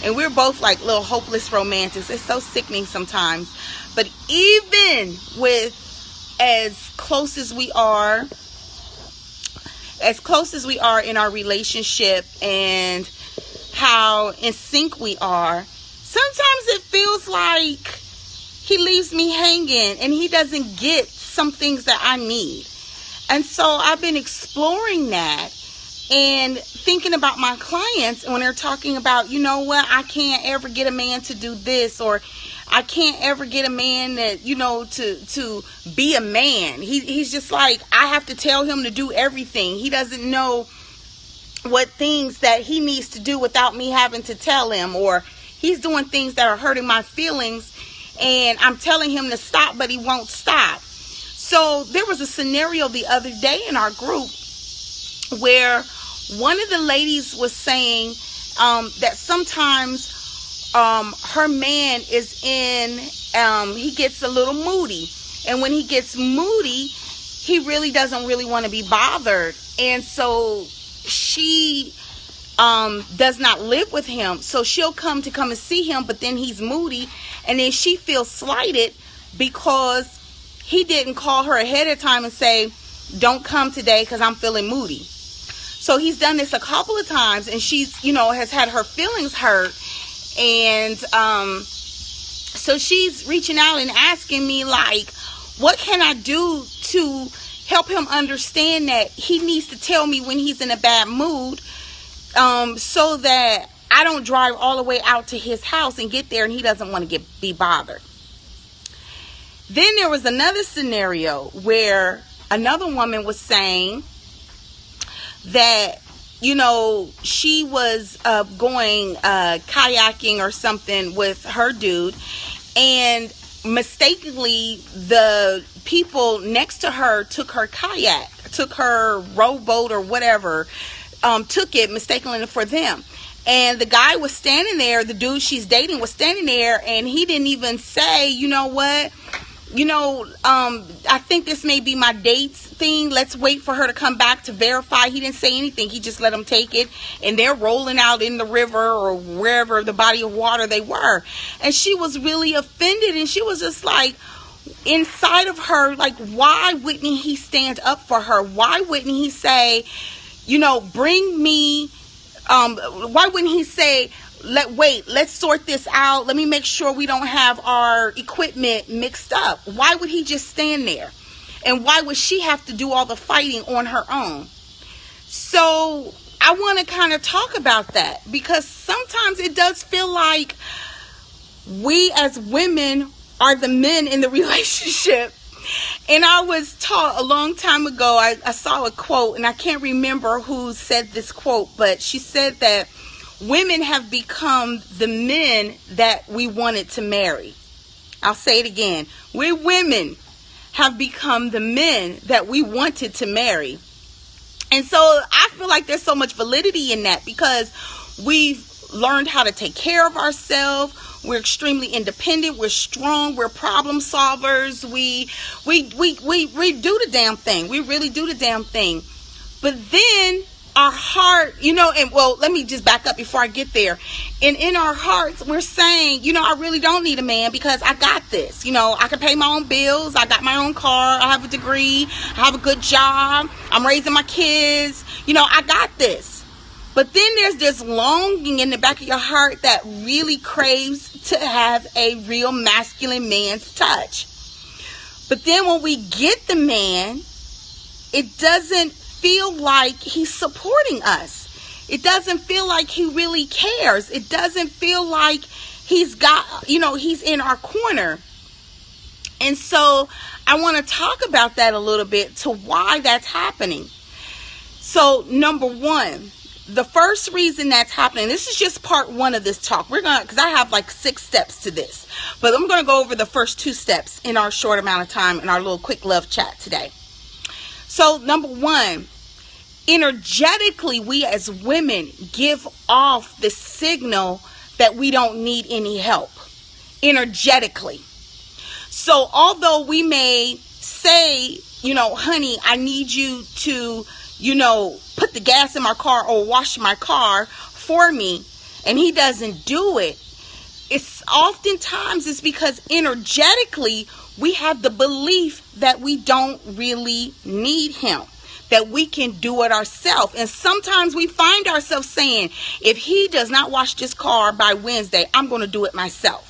And we're both like little hopeless romantics. It's so sickening sometimes. But even with as close as we are in our relationship and how in sync we are, sometimes it feels like he leaves me hanging and he doesn't get some things that I need. And so I've been exploring that and thinking about my clients when they're talking about, you know what, I can't ever get a man to do this, or I can't ever get a man that, you know, to be a man. He's just like, I have to tell him to do everything. He doesn't know what things that he needs to do without me having to tell him, or he's doing things that are hurting my feelings and I'm telling him to stop, but he won't stop. So there was a scenario the other day in our group where one of the ladies was saying that sometimes her man is he gets a little moody. And when he gets moody, he really doesn't really want to be bothered. And so she does not live with him. So she'll come and see him, but then he's moody. And then she feels slighted because he didn't call her ahead of time and say, don't come today because I'm feeling moody. So he's done this a couple of times, and she's, you know, has had her feelings hurt. And so she's reaching out and asking me, like, what can I do to help him understand that he needs to tell me when he's in a bad mood, so that I don't drive all the way out to his house and get there and he doesn't want to be bothered. Then there was another scenario where another woman was saying that, you know, she was going kayaking or something with her dude, and mistakenly the people next to her took her kayak, took her rowboat or whatever, took it mistakenly for them. And the guy was standing there, the dude she's dating was standing there, and he didn't even say, you know what, you know, I think this may be my date's thing. Let's wait for her to come back to verify. He didn't say anything. He just let them take it. And they're rolling out in the river or wherever the body of water they were. And she was really offended. And she was just like, inside of her, like, why wouldn't he stand up for her? Why wouldn't he say, you know, bring me, why wouldn't he say, let's sort this out. Let me make sure we don't have our equipment mixed up. Why would he just stand there? And why would she have to do all the fighting on her own? So I want to kind of talk about that, because sometimes it does feel like we as women are the men in the relationship. And I was taught a long time ago, I saw a quote, and I can't remember who said this quote, but she said that women have become the men that we wanted to marry. I'll say it again. We women have become the men that we wanted to marry. And so I feel like there's so much validity in that, because we've learned how to take care of ourselves. We're extremely independent. We're strong. We're problem solvers. We do the damn thing. We really do the damn thing. But then our heart, you know, and well, let me just back up before I get there. And in our hearts, we're saying, you know, I really don't need a man because I got this. You know, I can pay my own bills. I got my own car. I have a degree. I have a good job. I'm raising my kids. You know, I got this. But then there's this longing in the back of your heart that really craves to have a real masculine man's touch. But then when we get the man, it doesn't feel like he's supporting us. It doesn't feel like he really cares. It doesn't feel like he's got, you know, he's in our corner. And so I want to talk about that a little bit, to why that's happening. So number one, the first reason that's happening, this is just part one of this talk. Because I have like 6 steps to this, but I'm going to go over the first 2 steps in our short amount of time in our little quick love chat today. So number one, energetically, we as women give off the signal that we don't need any help energetically. So although we may say, you know, honey, I need you to, you know, put the gas in my car or wash my car for me, and he doesn't do it, it's oftentimes because energetically we have the belief that we don't really need him, that we can do it ourselves. And sometimes we find ourselves saying, if he does not wash this car by Wednesday, I'm going to do it myself.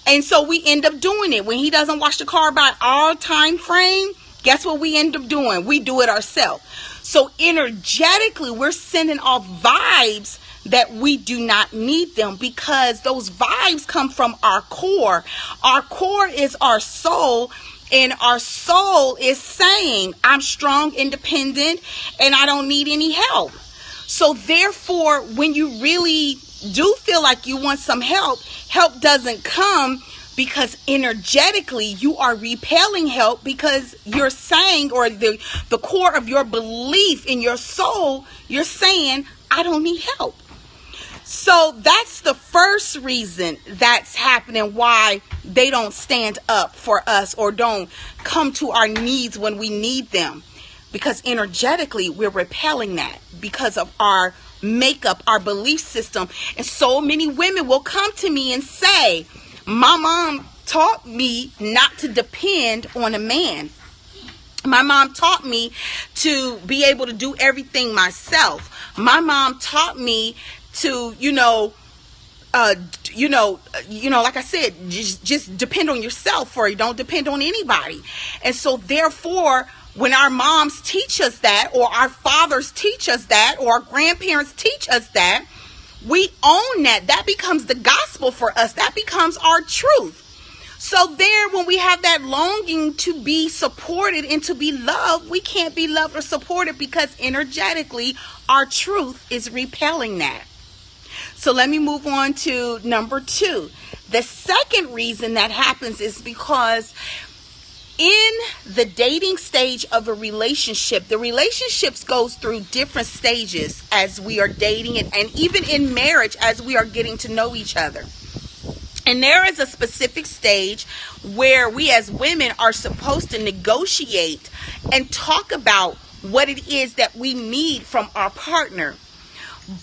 And so we end up doing it. When he doesn't wash the car by our time frame, guess what we end up doing? We do it ourselves. So energetically, we're sending off vibes that we do not need them, because those vibes come from our core. Our core is our soul, and our soul is saying, I'm strong, independent, and I don't need any help. So therefore, when you really do feel like you want some help, help doesn't come, because energetically you are repelling help, because you're saying, or the core of your belief in your soul, you're saying, I don't need help. So that's the first reason that's happening, why they don't stand up for us or don't come to our needs when we need them. Because energetically, we're repelling that because of our makeup, our belief system. And so many women will come to me and say, my mom taught me not to depend on a man. My mom taught me to be able to do everything myself. My mom taught me to, like I said, just depend on yourself, or you don't depend on anybody. And so therefore, when our moms teach us that, or our fathers teach us that, or our grandparents teach us that, we own that. That becomes the gospel for us. That becomes our truth. So there, when we have that longing to be supported and to be loved, we can't be loved or supported, because energetically our truth is repelling that. So let me move on to number 2. The second reason that happens is because in the dating stage of a relationship, the relationships goes through different stages as we are dating, and even in marriage as we are getting to know each other. And there is a specific stage where we as women are supposed to negotiate and talk about what it is that we need from our partner.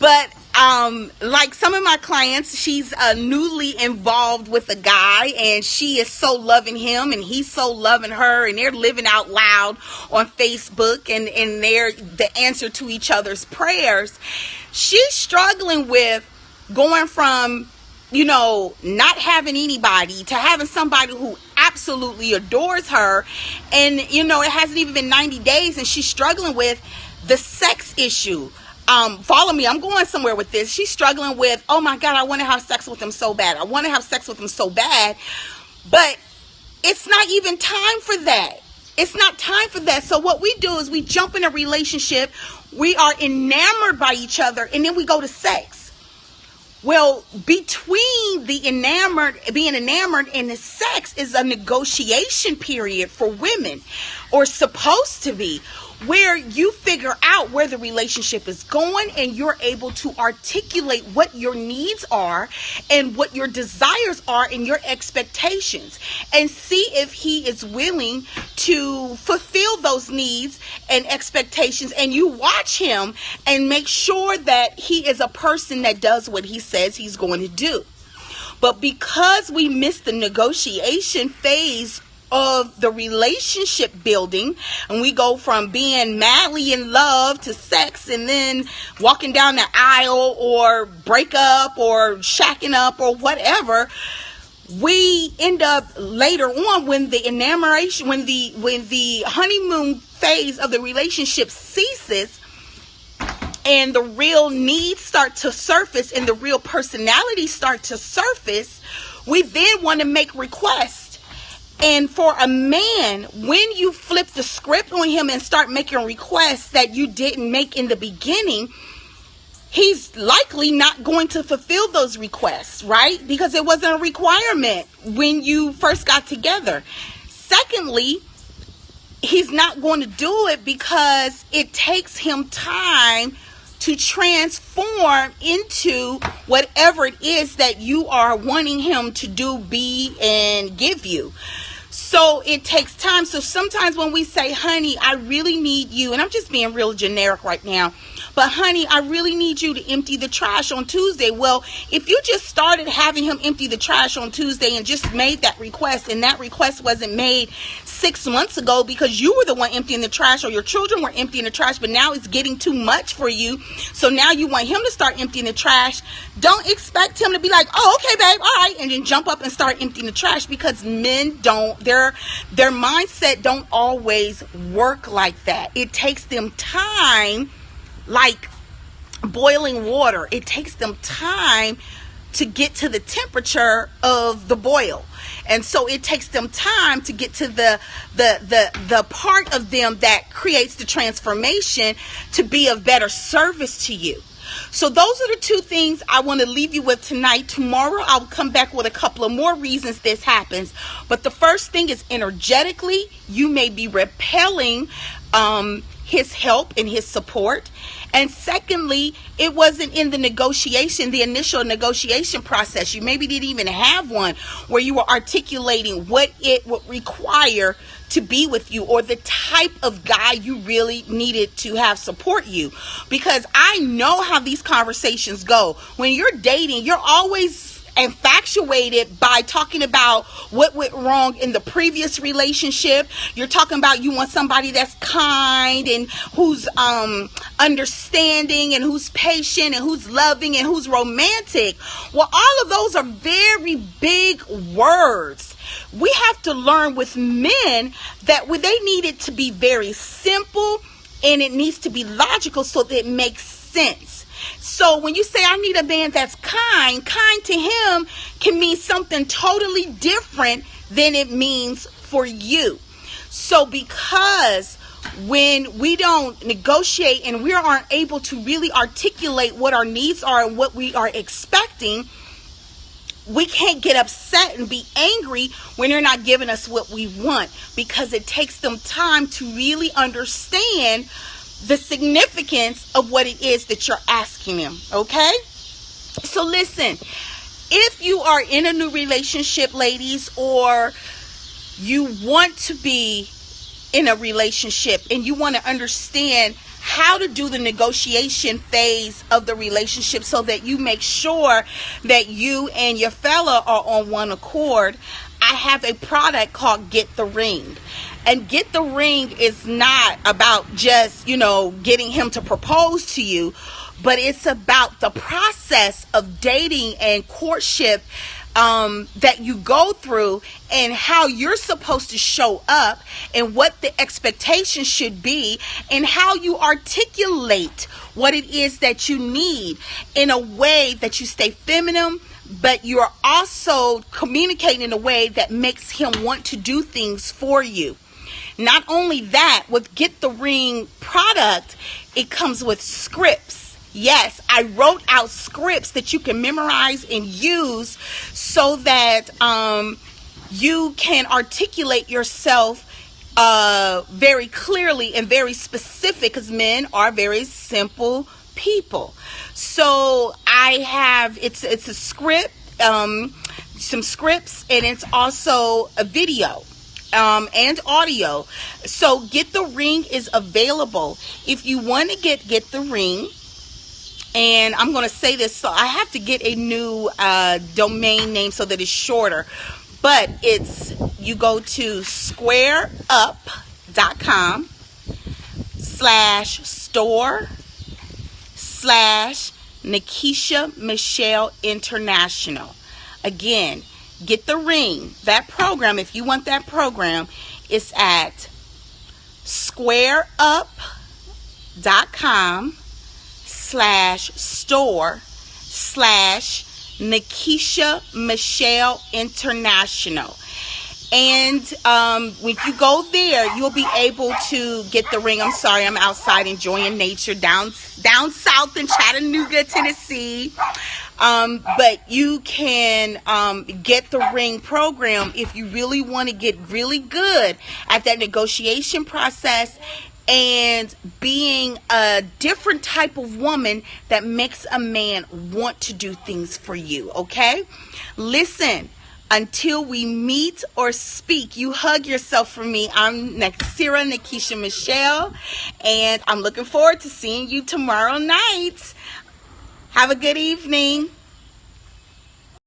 But like some of my clients, she's newly involved with a guy, and she is so loving him and he's so loving her, and they're living out loud on Facebook, and they're the answer to each other's prayers. She's struggling with going from, not having anybody to having somebody who absolutely adores her. And, it hasn't even been 90 days and she's struggling with the sex issue. Follow me, I'm going somewhere with this. She's struggling with, oh my God, I want to have sex with him so bad. I want to have sex with him so bad. But it's not even time for that. It's not time for that. So what we do is we jump in a relationship. We are enamored by each other, and then we go to sex. Well, between being enamored and the sex is a negotiation period for women, or supposed to be, where you figure out where the relationship is going, and you're able to articulate what your needs are and what your desires are and your expectations, and see if he is willing to fulfill those needs and expectations. And you watch him and make sure that he is a person that does what he says he's going to do. But because we miss the negotiation phase of the relationship building, and we go from being madly in love to sex, and then walking down the aisle, or break up, or shacking up, or whatever, we end up later on, when the enamoration, when the honeymoon phase of the relationship ceases, and the real needs start to surface and the real personalities start to surface, we then want to make requests. And for a man, when you flip the script on him and start making requests that you didn't make in the beginning, he's likely not going to fulfill those requests, right? Because it wasn't a requirement when you first got together. Secondly, he's not going to do it because it takes him time to transform into whatever it is that you are wanting him to do, be, and give you. So So it takes time. So sometimes when we say, honey, I really need you, and I'm just being real generic right now, but honey, I really need you to empty the trash on Tuesday. Well, if you just started having him empty the trash on Tuesday and just made that request, and that request wasn't made 6 months ago because you were the one emptying the trash, or your children were emptying the trash, but now it's getting too much for you, so now you want him to start emptying the trash, don't expect him to be like, oh, okay, babe, all right, and then jump up and start emptying the trash, because men don't, their mindset don't always work like that. It takes them time, like boiling water. It takes them time to get to the temperature of the boil. And so it takes them time to get to the part of them that creates the transformation to be of better service to you. So those are the two things I want to leave you with tonight. Tomorrow I'll come back with a couple of more reasons this happens. But the first thing is, energetically, you may be repelling his help and his support. And secondly, it wasn't in the initial negotiation process. You maybe didn't even have one where you were articulating what it would require to be with you, or the type of guy you really needed to have support you. Because I know how these conversations go. When you're dating, you're always infatuated by talking about what went wrong in the previous relationship. You're talking about you want somebody that's kind and who's understanding and who's patient and who's loving and who's romantic. Well, all of those are very big words. We have to learn with men that they need it to be very simple, and it needs to be logical so that it makes sense. So when you say, I need a man that's kind to him can mean something totally different than it means for you. So because when we don't negotiate and we aren't able to really articulate what our needs are and what we are expecting, we can't get upset and be angry when they're not giving us what we want, because it takes them time to really understand the significance of what it is that you're asking them. Okay? So listen, if you are in a new relationship, ladies, or you want to be in a relationship and you want to understand how to do the negotiation phase of the relationship so that you make sure that you and your fella are on one accord, I have a product called Get the Ring. And Get the Ring is not about just, getting him to propose to you, but it's about the process of dating and courtship that you go through, and how you're supposed to show up, and what the expectation should be, and how you articulate what it is that you need in a way that you stay feminine, but you're also communicating in a way that makes him want to do things for you. Not only that, with Get the Ring product, it comes with scripts. Yes, I wrote out scripts that you can memorize and use so that you can articulate yourself very clearly and very specific, because men are very simple people. So I have, it's a script, some scripts, and it's also a video. And audio. So Get the Ring is available. If you want to get the Ring, and I'm going to say this, so I have to get a new domain name so that it's shorter, but you go to squareup.com/store/Nikisha Michelle International. Again, Get the Ring. That program, if you want that program, it's at squareup.com/store/Nikisha Michelle International. And when you go there, you'll be able to get the ring. I'm sorry, I'm outside enjoying nature down south in Chattanooga, Tennessee. But you can get the Ring program if you really want to get really good at that negotiation process and being a different type of woman that makes a man want to do things for you. Okay? Listen, Until we meet or speak, you hug yourself for me. I'm Naxira Nikisha Michelle, and I'm looking forward to seeing you tomorrow night. Have a good evening.